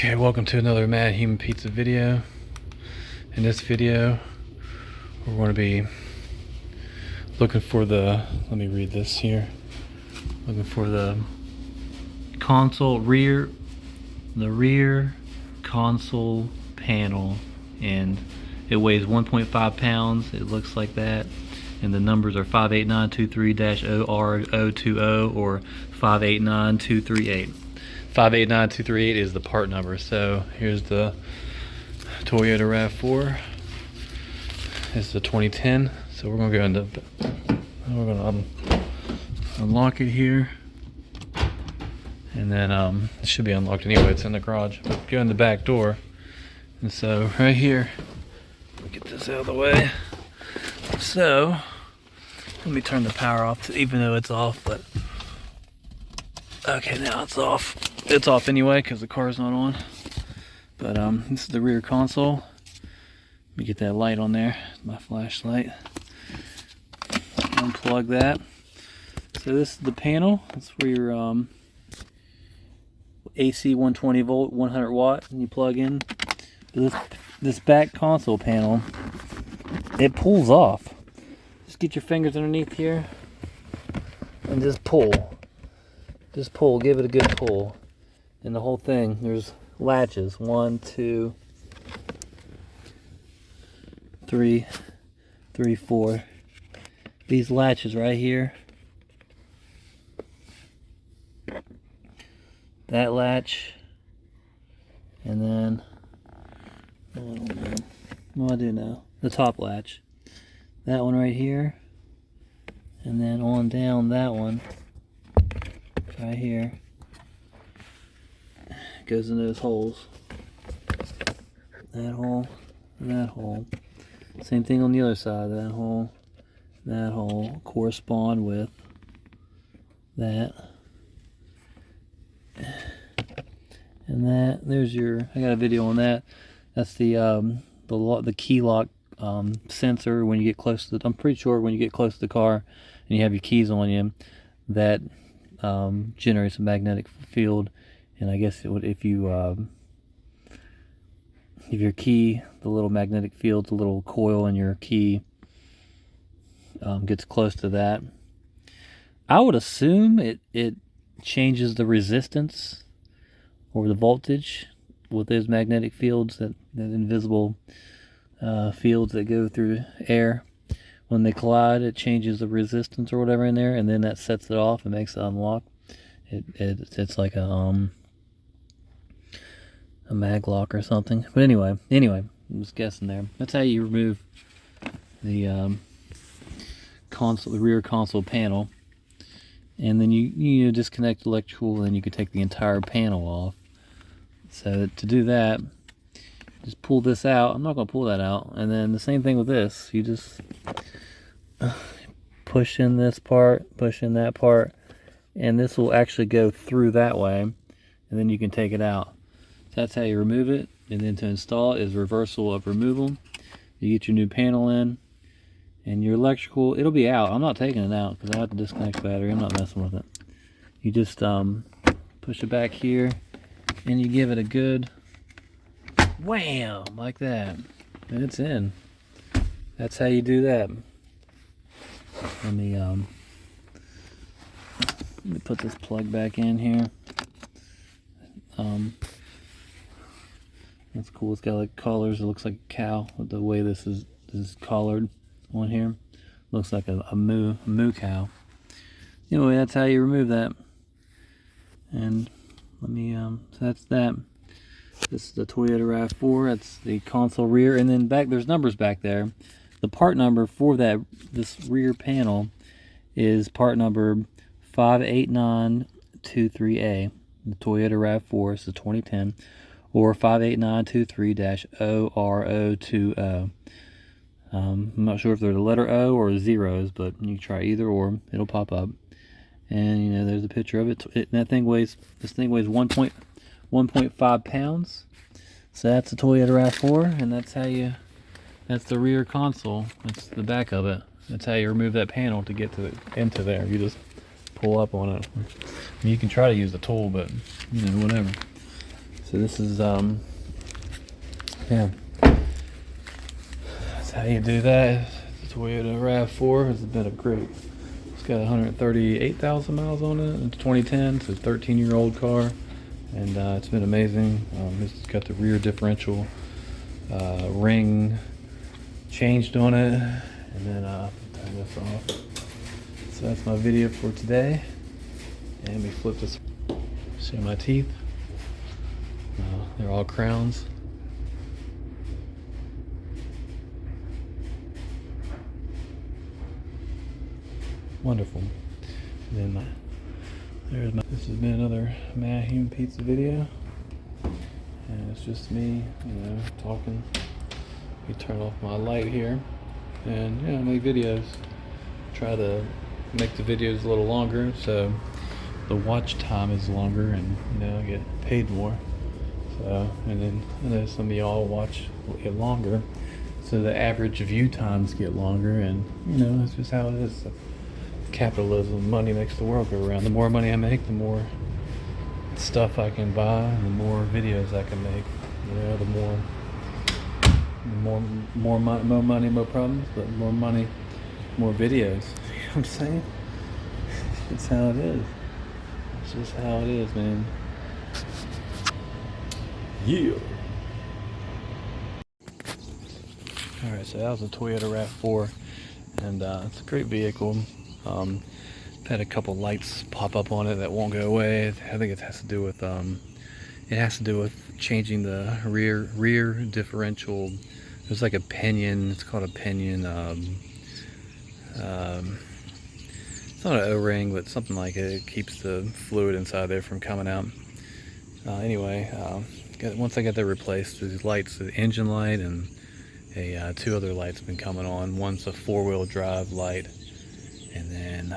Okay, welcome to another Mad Human Pizza video. In this video, we're going to be looking for the, let me read this here, looking for the rear console panel, and it weighs 1.5 pounds. It looks like that, and the numbers are 58923-OR020 or 589238. 589238 is the part number. So here's the Toyota RAV4. This is the 2010. So we're gonna go into, we're gonna unlock it here, and then it should be unlocked anyway. It's in the garage. But go in the back door, and so right here, let me get this out of the way. So let me turn the power off, even though it's off. But okay, now it's off. It's off anyway because the car's not on. But this is the rear console. Let me get that light on there, my flashlight. Unplug that. So this is the panel. That's where your AC 120 volt, 100 watt, and you plug in. This back console panel, it pulls off. Just get your fingers underneath here and just pull. Just pull, give it a good pull. And the whole thing, there's latches. 1, 2, 3, 4. These latches right here. That latch. And then, what do I do now? The top latch. That one right here. And then on down that one. Right here. Goes in those holes. That hole, that hole. Same thing on the other side. That hole correspond with that. And that, there's your, I got a video on that. That's the key lock sensor. When you get close to the, I'm pretty sure when you get close to the car and you have your keys on you, that generates a magnetic field. And I guess it would, if your key, the little magnetic field, the little coil in your key gets close to that, I would assume it changes the resistance or the voltage with those magnetic fields, that invisible fields that go through air. When they collide, it changes the resistance or whatever in there, and then that sets it off and makes it unlock. It's like a mag lock or something. But anyway, I'm just guessing there. That's how you remove the console, the rear console panel, and then you disconnect electrical, and then you can take the entire panel off. So to do that, just pull this out. I'm not going to pull that out. And then the same thing with this. You just push in this part, push in that part, and this will actually go through that way, and then you can take it out. So that's how you remove it. And then to install it is reversal of removal. You get your new panel in, and your electrical, it'll be out. I'm not taking it out because I have to disconnect the battery. I'm not messing with it. You just push it back here, and you give it a good wham, like that, and it's in. That's how you do that. Let me put this plug back in here. That's cool. It's got like collars. It looks like a cow with the way this is collared on here. Looks like a moo cow. Anyway, that's how you remove that. And let me so that's that. This is the Toyota RAV4. That's the console rear, and then back there's numbers back there. The part number for this rear panel is part number 58923A. The Toyota RAV4 is the 2010, or 58923-OR020. I'm not sure if they're the letter O or zeros, but you can try either or. It'll pop up, and there's a picture of it. This thing weighs 1.5 pounds. So that's the Toyota RAV4, and that's how you. That's the rear console. That's the back of it. That's how you remove that panel to get into there. You just pull up on it. I mean, you can try to use the tool, but whatever. So this is yeah, that's how you do that. The Toyota RAV4 has been a great. It's got 138,000 miles on it. It's 2010. It's a 13-year-old car, and it's been amazing. It's got the rear differential ring changed on it, and then turn this off. So that's my video for today. And let me flip this. See my teeth? They're all crowns. Wonderful. And then this has been another Mad Human Pizza video, and it's just me, talking. Let me turn off my light here, and make videos. Try to make the videos a little longer, so the watch time is longer, and I get paid more. So, and then I know some of y'all watch it longer, so the average view times get longer, and that's just how it is. Capitalism, money makes the world go around. The more money I make, the more stuff I can buy, and the more videos I can make. The more money, more problems, but more money, more videos. You know what I'm saying? It's how it is. It's just how it is, man. Yeah. Alright, so that was a Toyota RAV4, and it's a great vehicle. I've had a couple lights pop up on it that won't go away. I think it has to do with changing the rear differential. There's like a pinion. It's called a pinion. It's not an O-ring, but something like it. It keeps the fluid inside there from coming out. Anyway, once I got that replaced, these lights, the engine light and two other lights have been coming on. One's a 4-wheel drive light, and then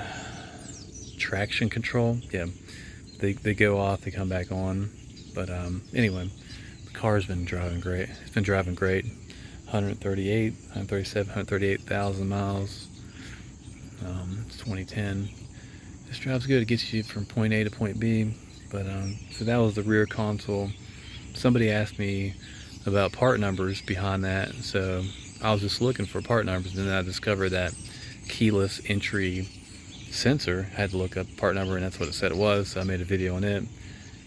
traction control. Yeah, they go off, they come back on. But anyway, the car's been driving great. It's been driving great. 138,000 miles. It's 2010. This drives good. It gets you from point A to point B. But so that was the rear console. Somebody asked me about part numbers behind that, so I was just looking for part numbers, and then I discovered that keyless entry sensor. I had to look up part number, and that's what it said it was. So I made a video on it,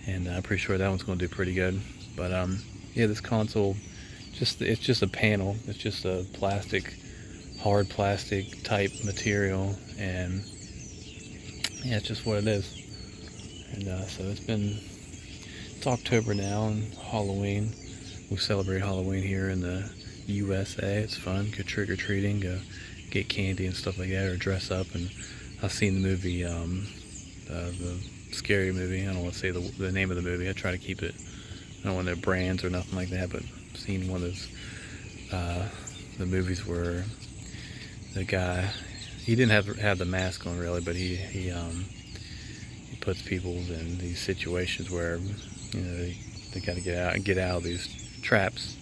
and I'm pretty sure that one's going to do pretty good. But yeah, this console, it's just a panel. It's just a hard plastic type material, and yeah, it's just what it is. And so it's October now, and Halloween. We celebrate Halloween here in the USA. It's fun. Go trick-or-treating, go get candy and stuff like that, or dress up. And I've seen the movie, the scary movie. I don't want to say the name of the movie. I try to keep it. I don't want no brands or nothing like that, but I've seen one of those, the movies where the guy, he didn't have the mask on really, but he puts people in these situations where they got to get out of these traps,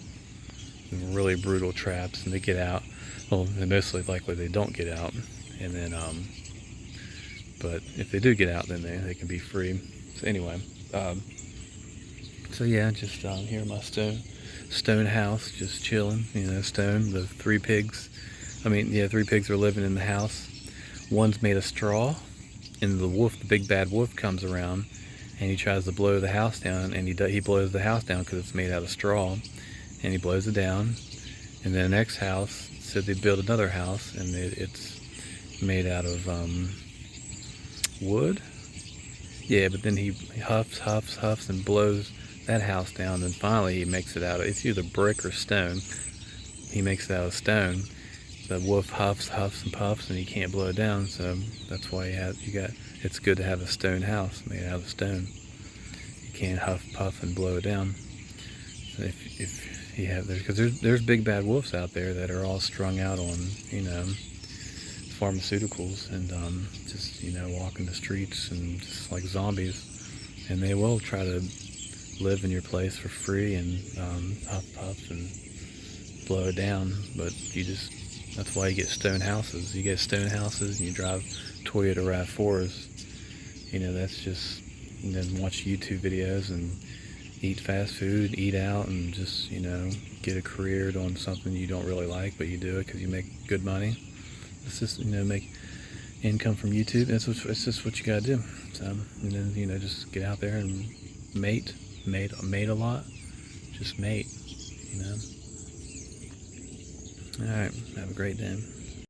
really brutal traps, and they get out. Well, they mostly likely they don't get out, and then but if they do get out, then they can be free. So anyway, so yeah, just here in my stone house, just chilling. Stone. The 3 pigs. Three pigs are living in the house. One's made of straw, and the big bad wolf comes around, and he tries to blow the house down, and he blows the house down because it's made out of straw, and he blows it down. And then the next house said they built another house, and it's made out of wood. Yeah, but then he huffs and blows that house down, and finally he makes it out of, it's either brick or stone. He makes it out of stone. The wolf huffs and puffs, and he can't blow it down, so that's why it's good to have a stone house made out of stone. You can't huff, puff, and blow it down. So if you have, because there's big bad wolves out there that are all strung out on pharmaceuticals, and just walking the streets and just like zombies, and they will try to live in your place for free and huff, puff, and blow it down. But that's why you get stone houses. You get stone houses, and you drive Toyota RAV4s. That's just, watch YouTube videos and eat fast food, eat out, and just, you know, get a career doing something you don't really like, but you do it because you make good money. It's just, you know, make income from YouTube. It's just what you gotta do. So, and then, you know, just get out there and mate a lot. Just mate, you know. All right, have a great day.